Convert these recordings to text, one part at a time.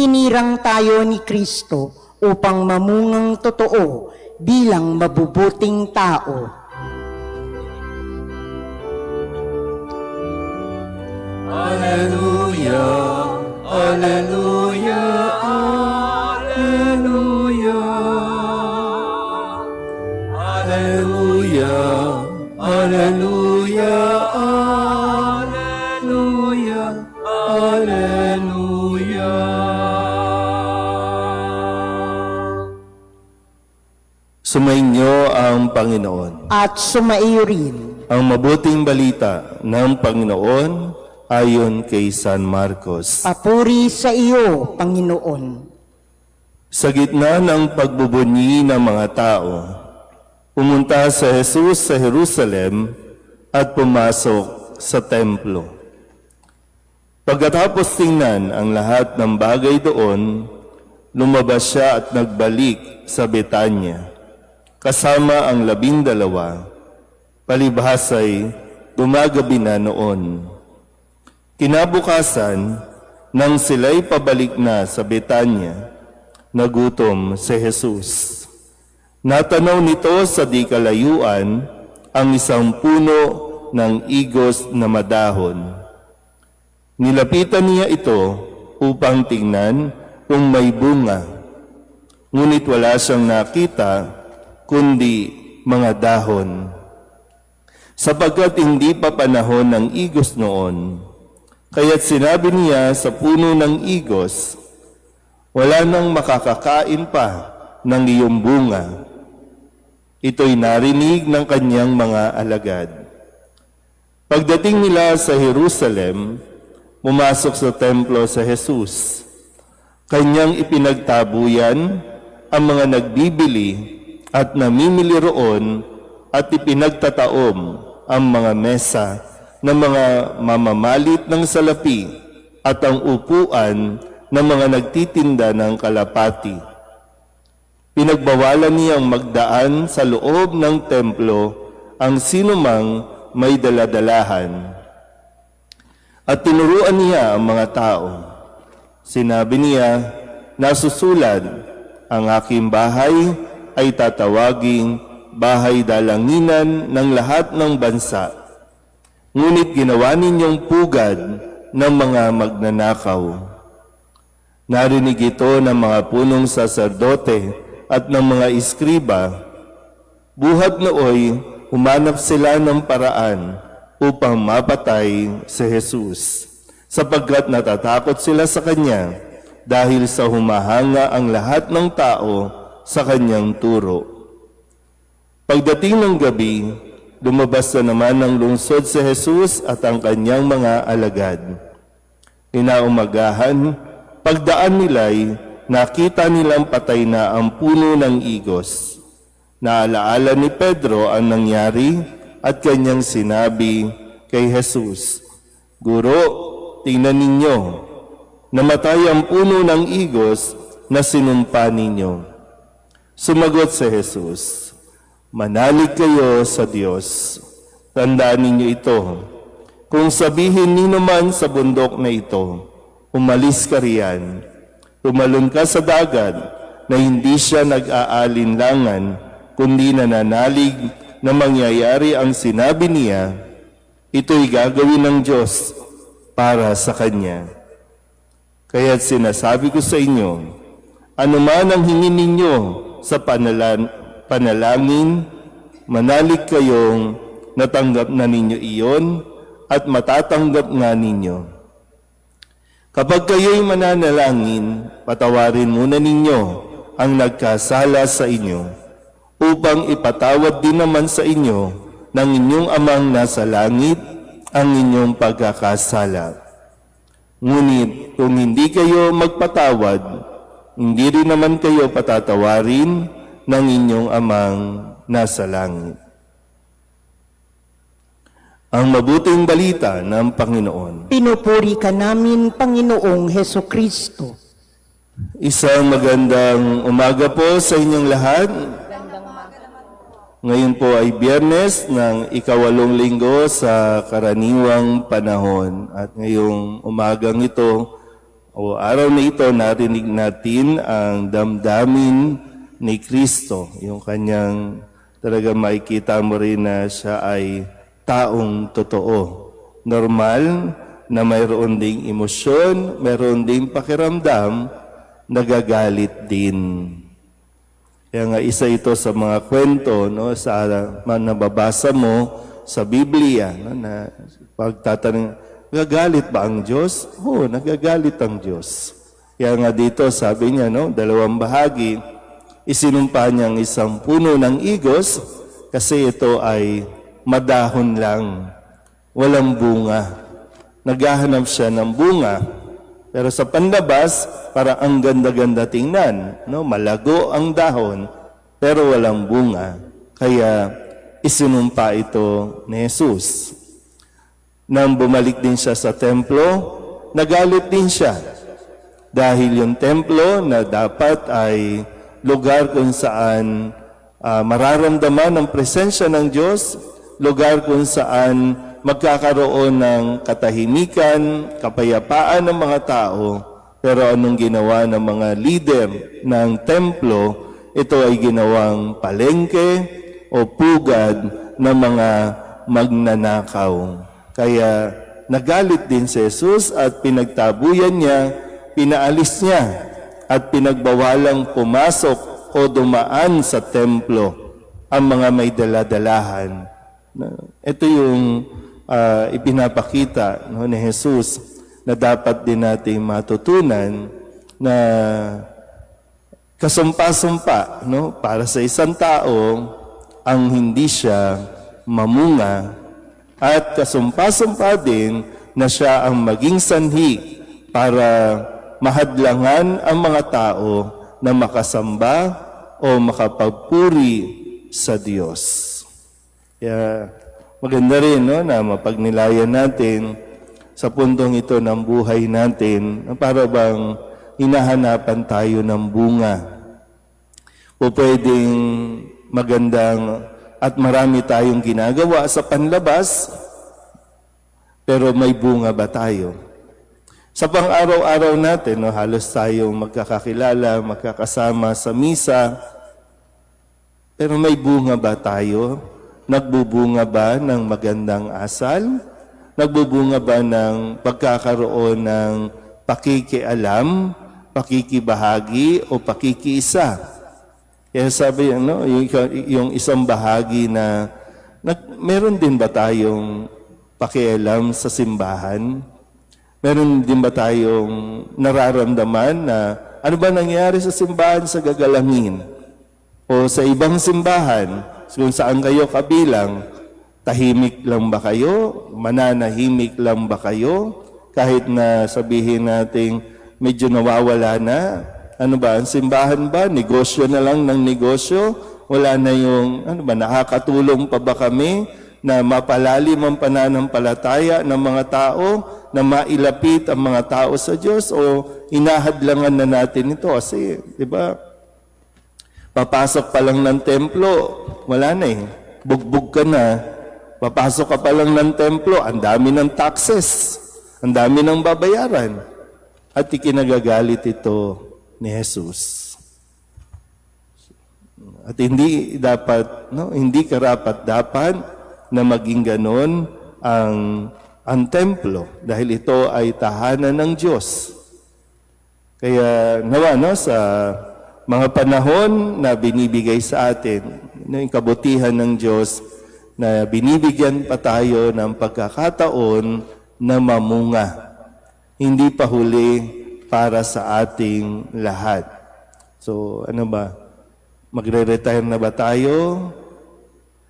hinirang tayo ni Kristo upang mamungang totoo bilang mabubuting tao. Alleluia, Alleluia, Alleluia. Alleluia, Alleluia, Alleluia, Alleluia. Sumainyo ang Panginoon. At sumaiyo rin. Ang mabuting balita ng Panginoon ayon kay San Marcos. Papuri sa iyo, Panginoon. Sa gitna ng pagbubunyi ng mga tao, pumunta si Jesus sa Jerusalem at pumasok sa templo. Pagkatapos tingnan ang lahat ng bagay doon, lumabas siya at nagbalik sa Betanya, kasama ang 12, palibhasay gumagabi na noon. Kinabukasan, nang sila'y pabalik na sa Betanya, nagutom si Jesus. Natanaw nito sa di kalayuan ang isang puno ng igos na madahon. Nilapitan niya ito upang tingnan kung may bunga. Ngunit wala siyang nakita kundi mga dahon. Sapagkat hindi pa panahon ng igos noon, kaya't sinabi niya sa puno ng igos, wala nang makakakain pa ng iyong bunga. Ito'y narinig ng kanyang mga alagad. Pagdating nila sa Jerusalem, pumasok sa templo sa Jesus. Kanyang ipinagtabuyan ang mga nagbibili at namimili roon at ipinagtataom ang mga mesa ng mga mamamalit ng salapi at ang upuan ng mga nagtitinda ng kalapati. Pinagbawalan niyang magdaan sa loob ng templo ang sinumang may daladalahan. At tinuruan niya ang mga tao. Sinabi niya, nasusulat, ang aking bahay ay tatawaging bahay dalanginan ng lahat ng bansa. Ngunit ginawa ninyong pugad ng mga magnanakaw. Narinig ito ng mga punong saserdote at ng mga iskriba. Buhat nooy, humanap sila ng paraan upang mapatay si Jesus, sapagkat natatakot sila sa kanya dahil sa humahanga ang lahat ng tao sa kanyang turo. Pagdating ng gabi, lumabas na naman ng lungsod si Jesus at ang kanyang mga alagad. Inaumagahan, pagdaan nila'y nakita nilang patay na ang puno ng igos. Naalaala ni Pedro ang nangyari at kanyang sinabi kay Jesus, Guro, tingnan ninyo, namatay ang puno ng igos na sinumpa ninyo. Sumagot si Jesus, Manalig kayo sa Diyos. Tandaan ninyo ito. Kung sabihin ni naman sa bundok na ito, umalis ka riyan, tumalon ka sa dagat na hindi siya nag-aalinlangan, kundi nananalig na mangyayari ang sinabi niya, ito'y gagawin ng Diyos para sa Kanya. Kaya't sinasabi ko sa inyo, anuman ang hingin ninyo sa panalangin, manalig kayong natanggap na ninyo iyon at matatanggap nga ninyo. Kapag kayo'y mananalangin, patawarin muna ninyo ang nagkasala sa inyo, upang ipatawad din naman sa inyo ng inyong amang nasa langit ang inyong pagkakasala. Ngunit kung hindi kayo magpatawad, hindi rin naman kayo patatawarin ng inyong amang nasa langit. Ang mabuting balita ng Panginoon. Pinupuri ka namin, Panginoong Hesukristo. Isang magandang umaga po sa inyong lahat. Ngayon po ay Biyernes ng ika-8 linggo sa karaniwang panahon. At ngayong umagang ito o araw na ito, narinig natin ang damdamin ni Kristo. Yung kanyang talaga makikita mo rin na siya ay taong totoo. Normal na mayroon ding emosyon, mayroon ding pakiramdam, nagagalit din. Kaya nga isa ito sa mga kwento, no, sa nababasa mo sa Biblia, no, na pagtatanong, nagagalit ba ang Diyos? Oo, nagagalit ang Diyos. Kaya nga dito sabi niya, no, dalawang bahagi, isinumpa niyang isang puno ng igos kasi ito ay madahon lang, walang bunga. Naghahanap siya ng bunga, pero sa panlabas, para ang ganda-ganda tingnan, no, malago ang dahon, pero walang bunga. Kaya isinumpa ito ni Jesus. Nang bumalik din siya sa templo, nagalit din siya. Dahil yung templo na dapat ay lugar kung saan mararamdaman ang presensya ng Diyos, lugar kung saan magkakaroon ng katahimikan, kapayapaan ng mga tao. Pero anong ginawa ng mga leader ng templo, ito ay ginawang palengke o pugad ng mga magnanakaw. Kaya nagalit din si Jesus at pinagtabuyan niya, pinaalis niya at pinagbawalang pumasok o dumaan sa templo ang mga may daladalahan. Ito yung ipinapakita, no, ni Jesus na dapat din nating matutunan na kasumpa-sumpa, no, para sa isang tao ang hindi siya mamunga, at kasumpa-sumpa din na siya ang maging sanhi para mahadlangan ang mga tao na makasamba o makapagpuri sa Diyos. Kaya maganda rin, no, na mapagnilayan natin sa puntong ito ng buhay natin, para bang hinahanapan tayo ng bunga. O pwedeng magandang at marami tayong ginagawa sa panlabas, pero may bunga ba tayo? Sa pang-araw-araw natin, no, halos tayong magkakakilala, magkakasama sa misa, pero may bunga ba tayo? Nagbubunga ba ng magandang asal? Nagbubunga ba ng pagkakaroon ng pakikialam, pakikibahagi o pakikiisa? Kaya sabi, no, yung isang bahagi na meron din ba tayong pakialam sa simbahan? Meron din ba tayong nararamdaman na ano ba nangyari sa simbahan sa gagalangin? O sa ibang simbahan, kung saan kayo kabilang, tahimik lang ba kayo? Mananahimik lang ba kayo? Kahit na sabihin natin medyo nawawala na, ano ba, ang simbahan ba? Negosyo na lang ng negosyo? Wala na yung, ano ba, nakakatulong pa ba kami na mapalalim ang pananampalataya ng mga tao, na mailapit ang mga tao sa Diyos, o inahadlangan na natin ito? Kasi, di ba, papasok pa lang ng templo, wala na eh. Bugbog ka na. Papasok ka pa lang ng templo, ang dami ng taxes, ang dami ng babayaran. At ikinagagalit ito ni Jesus. At hindi dapat, no, hindi karapat-dapat na maging ganon ang templo, dahil ito ay tahanan ng Diyos. Kaya nawa, no, sa mga panahon na binibigay sa atin, no, yung kabutihan ng Diyos na binibigyan pa tayo ng pagkakataon na mamunga. Hindi pa huli para sa ating lahat. So, ano ba? Magre-retire na ba tayo?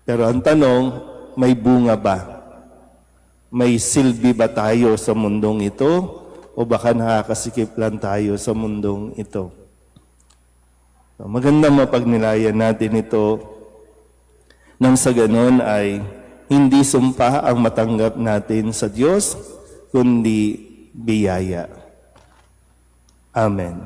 Pero ang tanong, may bunga ba? May silbi ba tayo sa mundong ito? O baka nakakasikip lang tayo sa mundong ito? So, maganda mapagnilayan natin ito nang sa ganon ay hindi sumpa ang matanggap natin sa Diyos, kundi biyaya. Amen.